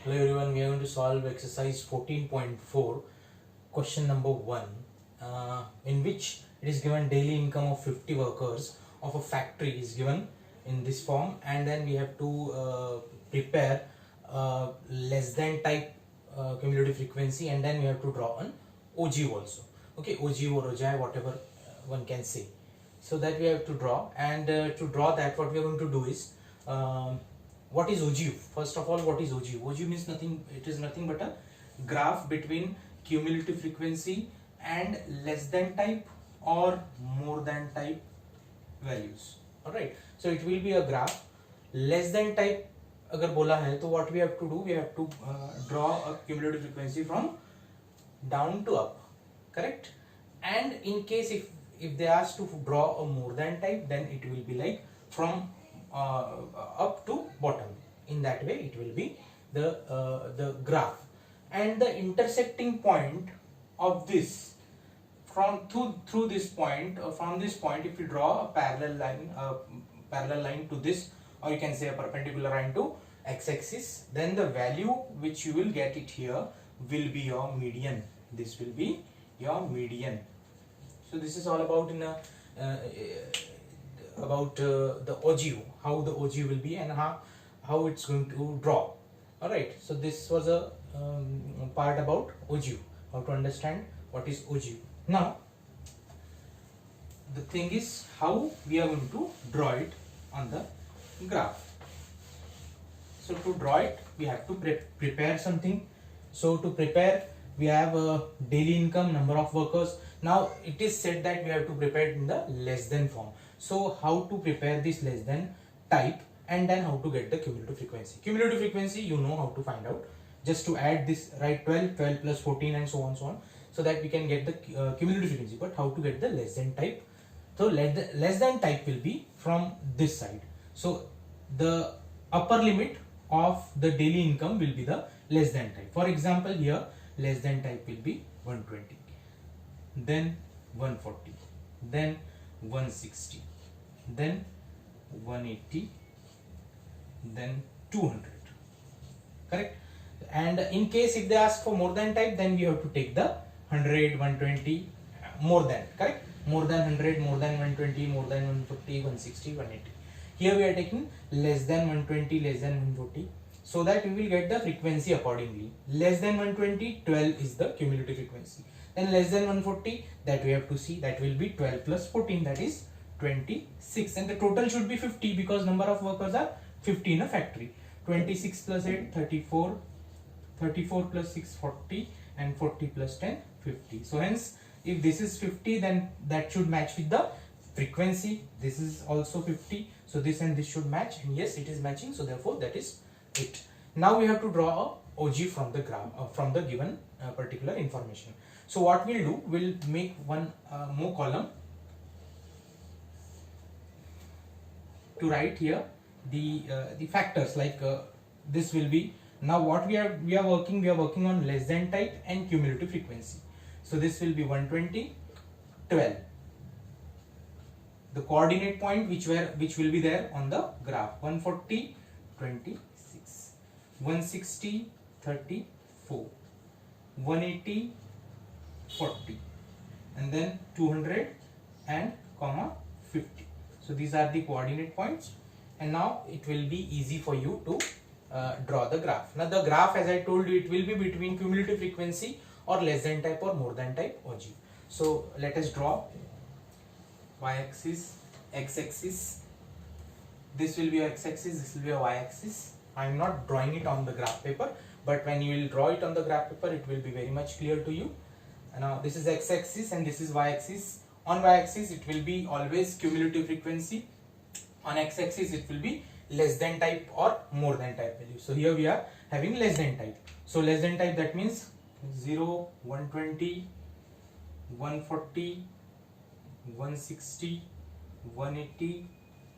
Hello everyone, we are going to solve exercise 14.4, question number 1, in which it is given daily income of 50 workers of a factory is given in this form, and then we have to prepare less than type cumulative frequency, and then we have to draw an OGU also. Okay, OGU or OJI, whatever one can say. So that we have to draw, and to draw that, what we are going to do is what is OGU? First of all, what is OGU? OGU means nothing, it is nothing but a graph between cumulative frequency and less than type or more than type values. Alright, so it will be a graph. Less than type अगर बोला है तो what we have to do, we have to draw a cumulative frequency from down to up, correct? And in case if they ask to draw a more than type, then it will be like from up to bottom. In that way it will be the graph, and the intersecting point of this from through this point, from this point, if you draw a parallel line to this, or you can say a perpendicular line to x-axis, then the value which you will get it here will be your median. This will be your median. So this is all about the OGU, how the OGU will be and how it's going to draw. Alright, so this was a part about OGU, how to understand what is OGU. Now the thing is how we are going to draw it on the graph. So to draw it, we have to prepare something. So to prepare, we have a daily income, number of workers. Now it is said that we have to prepare it in the less than form. So how to prepare this less than type, and then how to get the cumulative frequency. Cumulative frequency, you know how to find out. Just to add this, right, 12 plus 14 and so on, so that we can get the cumulative frequency. But how to get the less than type? So less than type will be from this side. So the upper limit of the daily income will be the less than type. For example, here less than type will be 120, then 140, then 160, then 180, then 200, correct? And in case if they ask for more than type, then we have to take the 100, 120, more than, correct? More than 100, more than 120, more than 150, 160, 180. Here we are taking less than 120, less than 140, so that we will get the frequency accordingly. Less than 120, 12 is the cumulative frequency. Then less than 140, that we have to see, that will be 12 plus 14, that is 26, and the total should be 50 because number of workers are 50 in a factory. 26 plus 8, 34, 34 plus 6, 40, and 40 plus 10, 50. So hence, if this is 50, then that should match with the frequency. This is also 50, so this and this should match, and yes, it is matching, so therefore that is it. Now we have to draw a OG from the graph, from the given particular information. So what we'll do, we'll make one more column to write here the factors, like this will be, now what we are working on less than type and cumulative frequency. So this will be 120, 12, the coordinate point which will be there on the graph. 140, 26, 160, 34, 180, 40, and then 200 and comma 50. So these are the coordinate points, and now it will be easy for you to draw the graph. Now the graph, as I told you, it will be between cumulative frequency or less than type or more than type OG. So let us draw y-axis, x-axis. This will be your x-axis, this will be your y-axis. I am not drawing it on the graph paper, but when you will draw it on the graph paper, it will be very much clear to you. And now this is x-axis and this is y-axis. On y-axis it will be always cumulative frequency. On x-axis it will be less than type or more than type value. So here we are having less than type. So less than type, that means 0, 120, 140, 160, 180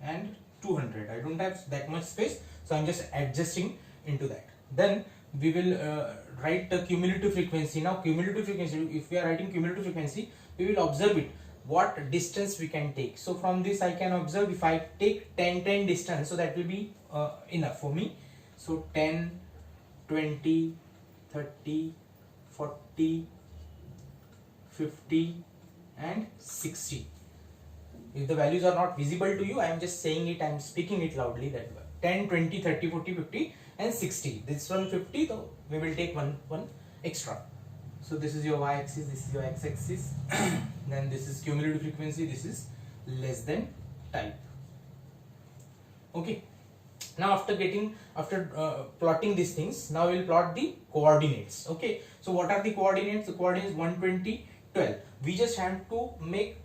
and 200. I don't have that much space, so I'm just adjusting into that. Then we will write the cumulative frequency. Now cumulative frequency, if we are writing cumulative frequency, we will observe it, what distance we can take. So from this I can observe, if I take 10 distance, so that will be enough for me. So 10, 20, 30, 40, 50 and 60. If the values are not visible to you, I am just saying it, I am speaking it loudly, that 10, 20, 30, 40, 50 and 60. This one 50, so we will take one extra. So this is your y-axis, this is your x-axis. Then this is cumulative frequency, this is less than type. Okay. Now after plotting these things, now we will plot the coordinates. Okay. So what are the coordinates? The coordinates 120, 12. We just have to make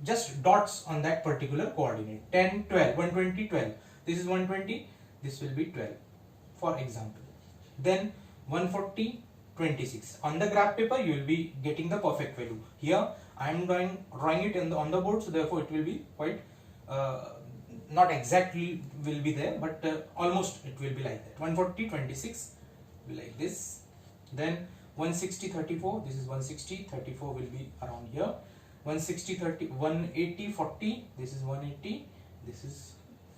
just dots on that particular coordinate. 10, 12, 120, 12. This is 120, this will be 12, for example. Then 140, 26. On the graph paper, you will be getting the perfect value. Here, I am drawing it on the board, so therefore it will be quite not exactly will be there, but almost it will be like that. 140, 26 will be like this. Then 160, 34. This is 160, 34 will be around here. 160, 30, 180, 40. This is 180. This is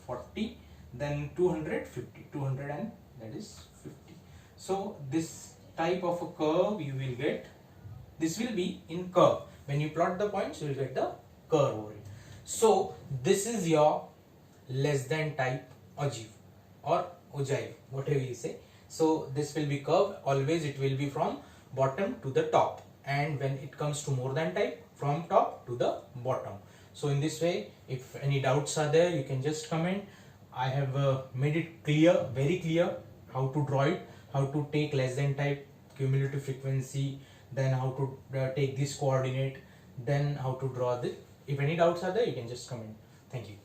40. Then 200, 50. 200 and that is 50. So this type of a curve you will get. This will be in curve. When you plot the points, you will get the curve over it. So this is your less than type ogive or ogive, whatever you say. So this will be curve. Always it will be from bottom to the top, and when it comes to more than type, from top to the bottom. So in this way, if any doubts are there, you can just comment. I have made it clear, very clear, how to draw it, how to take less than type, cumulative frequency, then how to take this coordinate, then how to draw this. If any doubts are there, you can just comment. Thank you.